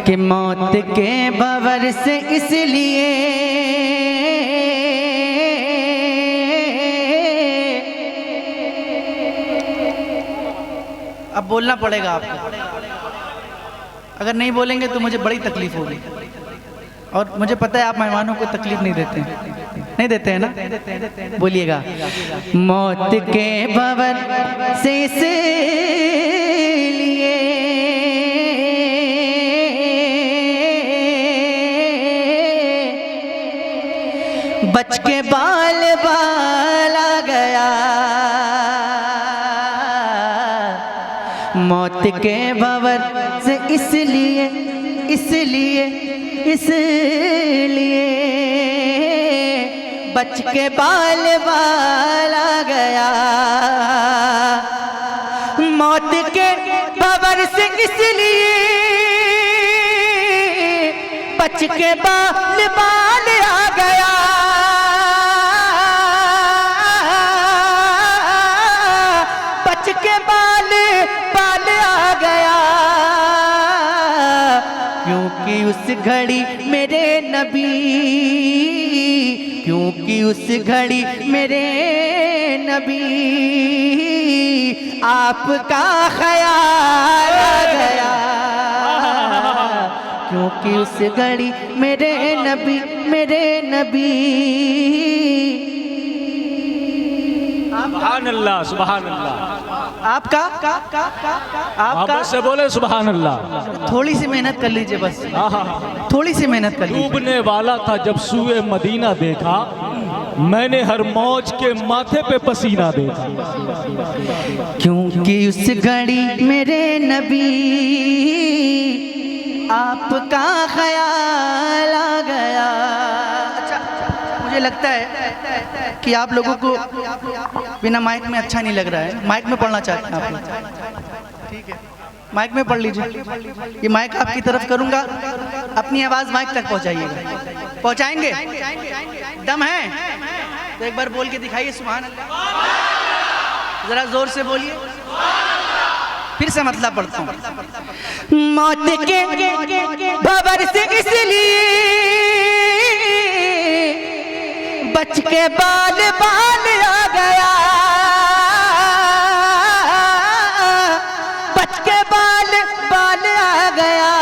कि मौत के भंवर से इसलिए अब बोलना पड़ेगा आपको, अगर नहीं बोलेंगे तो मुझे बड़ी तकलीफ होगी। और मुझे पता है आप मेहमानों को तकलीफ नहीं देते हैं, नहीं देते हैं ना, बोलिएगा। मौत के भंवर से इसलिए बच के बाल बाल आ गया, मौत के भंवर से इसलिए इसलिए इसलिए बच के बाल बाल आ गया, मौत के भंवर से इसलिए बच के बाल बाल आ गया, बच के बाल बाल आ गया, क्योंकि उस घड़ी मेरे नबी, क्योंकि उस घड़ी मेरे नबी आपका ख्याल आ गया, क्योंकि उस घड़ी मेरे नबी सुभान अल्लाह सुभान अल्लाह। आपका से बोले सुभान अल्लाह। थोड़ी सी मेहनत कर लीजिए, बस थोड़ी सी मेहनत कर लीजिए। डूबने वाला था जब सूए मदीना देखा, मैंने हर मौज के माथे पे पसीना देखा, क्योंकि उस घड़ी मेरे नबी आपका ख्याल आ गया। अच्छा, मुझे लगता है कि आप लोगों को बिना माइक में अच्छा नहीं लग रहा है, माइक में पढ़ना चाहते हैं आप लोग, ठीक है, माइक में पढ़ लीजिए। ये माइक आपकी तरफ करूंगा, अपनी आवाज माइक तक पहुंचाइएगा। पहुंचाएंगे? दम है तो एक बार बोल के दिखाइए सुभान अल्लाह, जरा जोर से बोलिए। फिर से मतलब पढ़ता हूँ। मौत के भंवर से इसलिए बच के बाल बाल आ गया, बच के बाल बाल आ गया,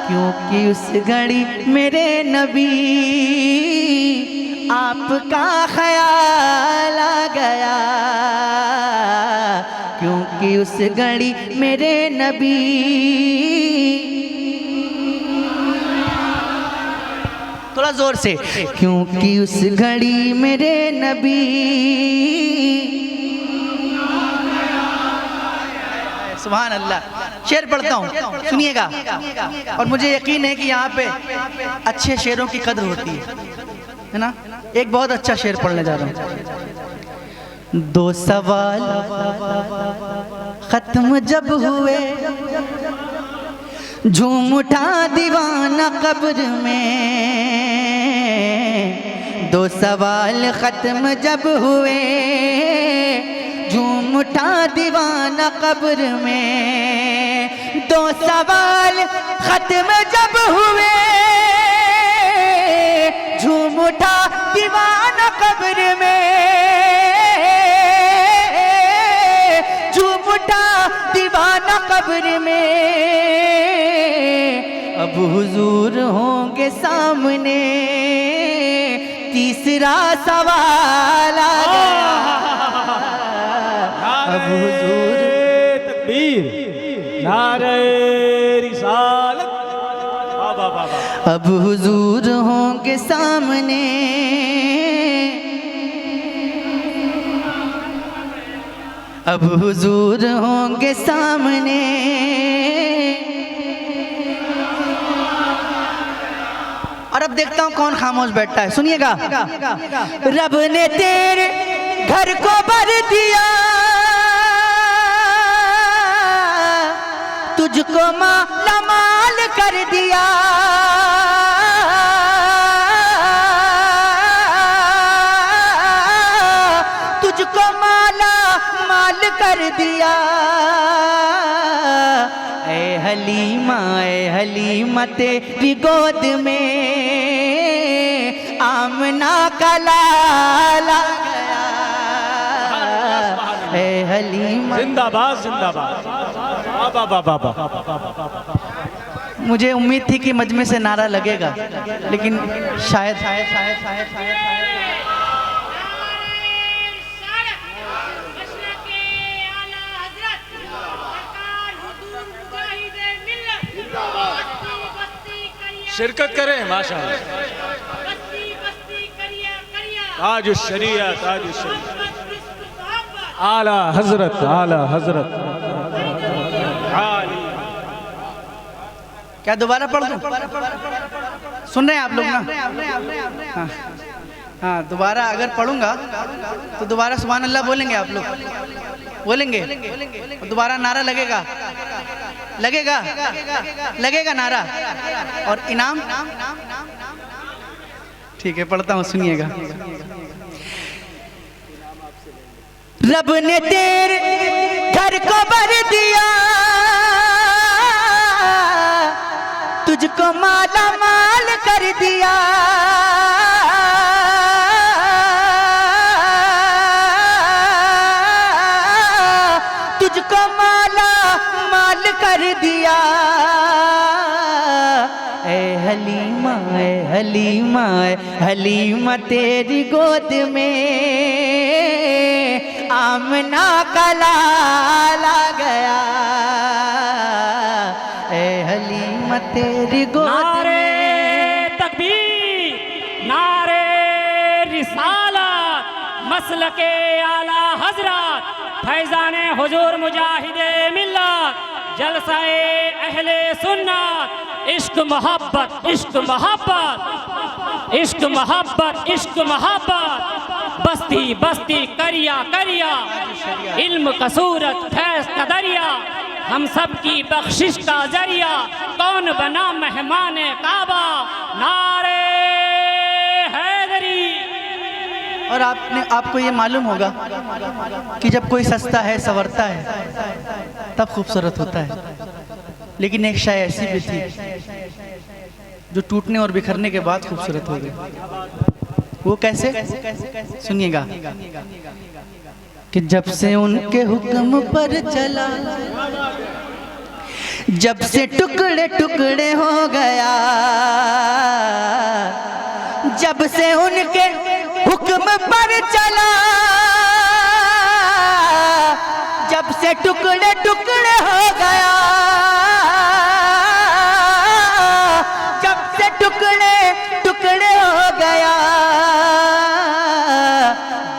क्योंकि उस घड़ी मेरे नबी आपका ख्याल आ गया, क्योंकि उस घड़ी मेरे नबी। थोड़ा जोर से, क्योंकि उस घड़ी मेरे नबी। सुभान अल्लाह। शेर पढ़ता हूँ, सुनिएगा, और मुझे यकीन है कि यहाँ पे अच्छे शेरों की कद्र होती है ना। एक बहुत अच्छा शेर पढ़ने जा रहा हूँ। दो सवाल खत्म जब हुए, झूम उठा दीवाना कब्र में, दो सवाल खत्म जब हुए, झूम उठा दीवाना कब्र में, दो सवाल खत्म जब हुए, झूम उठा दीवाना कब्र में, झूम उठा दीवाना कब्र में, अब हुजूर होंगे सामने, तीसरा सवाल आ गया, अब हुजूर। तकबीर, नारे रिसालत, अब हुजूर होंगे सामने, अब हुजूर होंगे सामने, और अब देखता हूं कौन खामोश बैठता है। सुनिएगा, रब ने तेरे घर को भर दिया, तुझको माला माल कर दिया, तुझको माला माल कर दिया, ऐ हलीमा तेरी गोद में आमना का लाला गया। ए हलीमा। जिंदाबाद जिंदाबाद। बाबा बाबा। मुझे उम्मीद थी कि मजमे से नारा लगेगा, लेकिन शायद शिरकत करें माशाअल्लाह। ताज शरीयत, ताज शरीयत, आला हजरत, आला हजरत। क्या दोबारा पढ़ दूं? सुन रहे हैं आप लोग ना? हाँ हाँ, दोबारा अगर पढ़ूंगा तो दोबारा सुभान अल्लाह बोलेंगे आप लोग? बोलेंगे? दोबारा नारा लगेगा? लगेगा? लगेगा नारा? और इनाम? ठीक है, पढ़ता हूँ, सुनिएगा। रब ने तेरे घर को भर दिया, तुझको माला माल कर दिया। तुझको माला माल कर दिया। ए हलीमा तेरी गोद में आमना का लाला गया। ए हलीमा तेरी गोद। नारे तकबीर, नारे रिसालत, मसलके आला हजरत, फैजाने हुजूर मुजाहिदे मिल्लत, जलसाए अहले सुन्नत, इश्क मोहब्बत, इश्क मोहब्बत, इश्क मोहब्बत, इश्क मोहब्बत, बस्ती बस्ती करिया करिया, इल्म कसूरत फैज का दरिया, हम सब की बख्शिश का जरिया, कौन बना मेहमान काबा, नारे हैदरी। और आपको ये मालूम होगा कि जब कोई सस्ता है, संवरता है, तब खूबसूरत होता है। लेकिन एक शाय ऐसी भी थी जो टूटने और बिखरने के बाद खूबसूरत हो गई। वो कैसे? सुनिएगा कि जब से उनके हुक्म पर चला, जब से टुकड़े टुकड़े हो गया, जब से उनके हुक्म पर चला, जब से टुकड़े टुकड़े हो गया, जब से टुकड़े टुकड़े हो गया।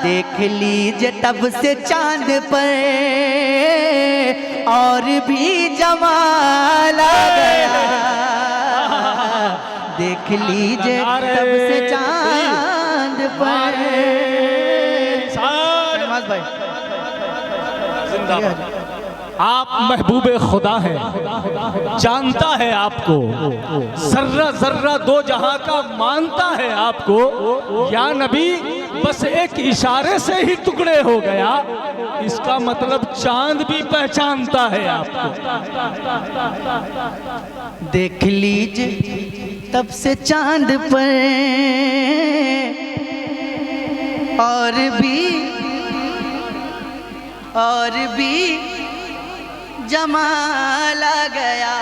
देख लीजिए तब से चांद पर और भी जमाल आ गया। देख लीजिए तब से चांद पर। भाई जिंदाबाद। आप महबूबे खुदा हैं, जानता है आपको, जर्रा जर्रा दो जहां का मानता है आपको। या नबी बस एक इशारे से ही टुकड़े हो गया, इसका मतलब चांद भी पहचानता है आपको। देख लीजिए तब से चांद पर और भी जमाल आ गया।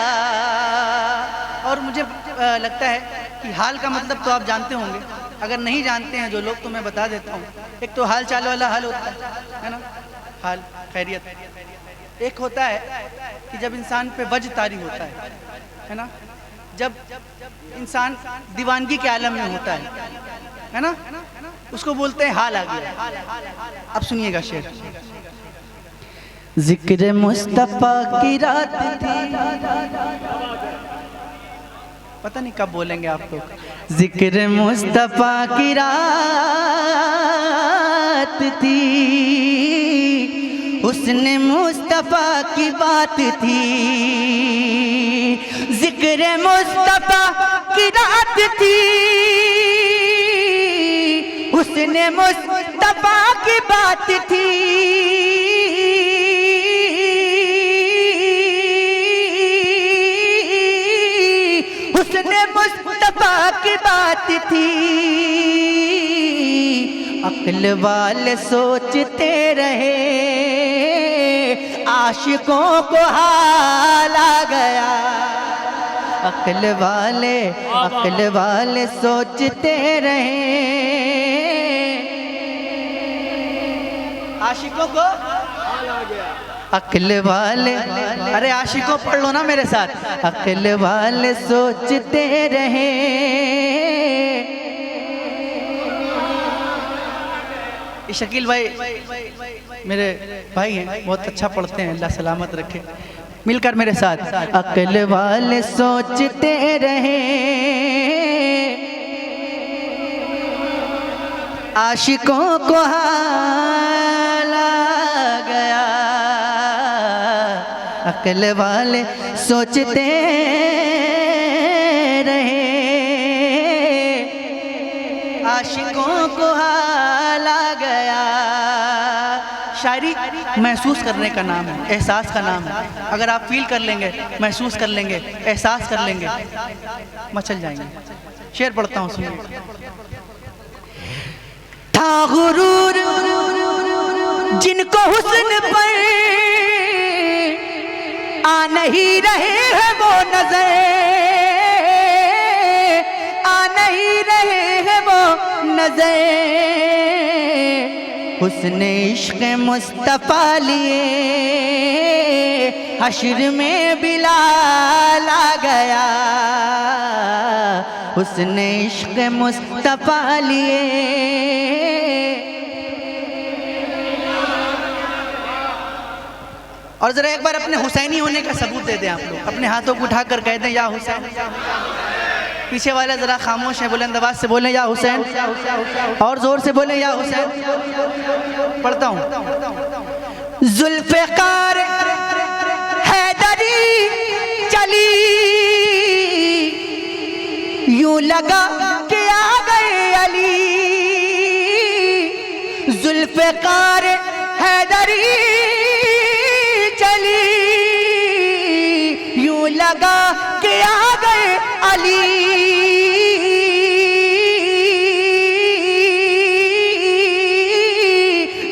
और मुझे लगता है कि हाल का मतलब तो आप जानते होंगे, अगर नहीं जानते हैं जो लोग तो मैं बता देता हूँ। एक तो हाल चाल वाला हाल होता है ना, हाल खैरियत। एक होता है कि जब इंसान पे वज तारी होता है ना, जब इंसान दीवानगी के आलम में होता है ना, उसको बोलते हैं हाल आ गया। अब सुनिएगा शेर। जिक्र मुस्तफा की रात थी, पता नहीं कब बोलेंगे आप लोग। जिक्र मुस्तफा की रात थी, हुस्न मुस्तफा की बात थी। जिक्र मुस्तफा की रात थी, हुस्न मुस्तफा की बात थी। की बात थी, अक्ल वाले सोचते रहे, आशिकों को हाल आ गया। अक्ल वाले सोचते रहे, आशिकों को हाल आ गया। अक्ल वाले, अरे आशिकों पढ़ लो ना मेरे साथ। अक्ल वाले सोचते रहे, शकील भाई मेरे भाई हैं, बहुत अच्छा पढ़ते हैं, अल्लाह सलामत रखे। मिलकर मेरे साथ। अक्ल वाले सोचते रहे, आशिकों को हाल आ गया। अक्ल वाले सोचते रहे, आशिकों को हाल आ गया। शायरी महसूस करने का नाम है, एहसास का नाम है। अगर आप फील कर लेंगे, महसूस कर लेंगे, एहसास कर लेंगे, मचल जाएंगे। शेर पढ़ता हूँ, सुनिए। था गुरूर जिनको हुस्न पर आ नहीं रहे हैं वो नजर, आ नहीं रहे हैं वो नजर। हुस्न इश्क़ मुस्तफ़ा लिए हश्र में बिलाल आ गया। हुस्न इश्क़ मुस्तफ़ा लिए, और जरा एक बार अपने हुसैनी होने का सबूत दे दें आप लोग। अपने हाथों को उठाकर कह दें या हुसैन। पीछे वाले जरा खामोश है, बुलंद आवाज से बोलें या हुसैन, और जोर से बोलें या हुसैन। पढ़ता हूँ। जुल्फ़िकार हैदरी चली, यूं लगा कि आ गए अली। जुल्फ़िकार हैदरी चली, यूं लगा कि आ गए अली।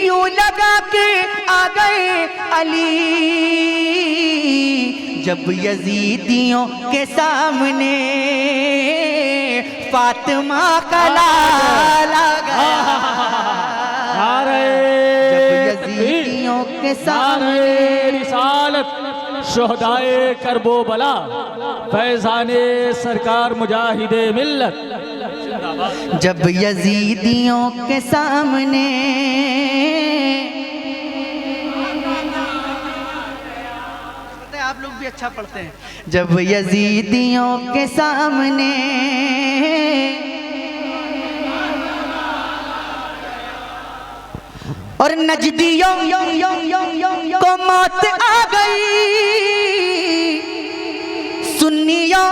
यूं लगा के आ गए अली। जब यजीदियों के सामने फातिमा का लाल आ गया। जब यजीदियों के सामने रिसालत शोहदाए करबो बला, फैज़ाने सरकार मुजाहिदे मिल्लत। जब यजीदियों के सामने आप लोग भी अच्छा पढ़ते हैं। जब यजीदियों के सामने और नजदियों को मौत आ गई, सुन्नियों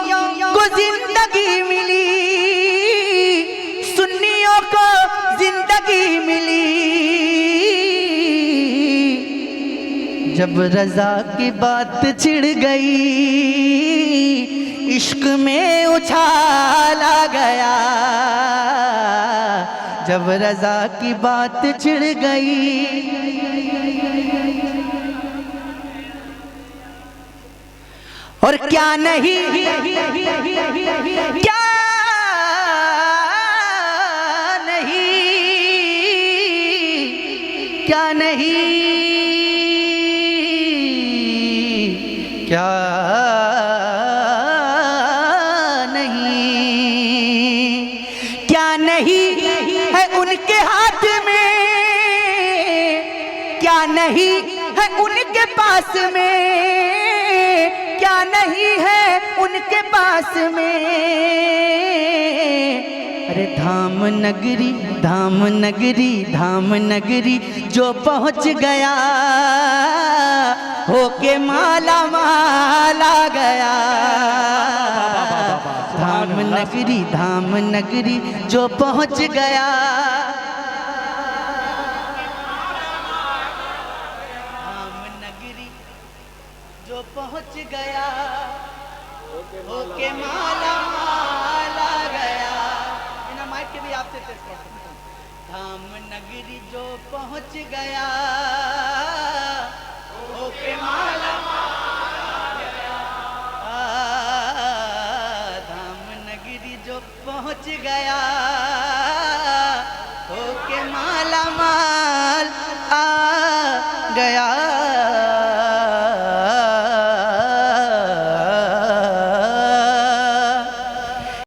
को जिंदगी मिली, सुन्नियों को जिंदगी मिली। जब रजा की बात छिड़ गई, इश्क में उछाल आ गया। जब रजा की बात छिड़ गई, और क्या नहीं, क्या नहीं, क्या नहीं, क्या नहीं, क्या नहीं है उनके हाथ में, क्या नहीं है उनके पास में, क्या नहीं है उनके पास में। अरे धाम नगरी, धाम नगरी, धाम नगरी जो पहुंच गया, होके माला माला गया। धाम नगरी, धाम नगरी जो पहुंच गया, धाम नगरी जो पहुंच गया, होके माला माला गया। धाम नगरी जो पहुंच गया होके माला माल गया। धाम नगरी जो पहुंच गया होके माला माल आ गया।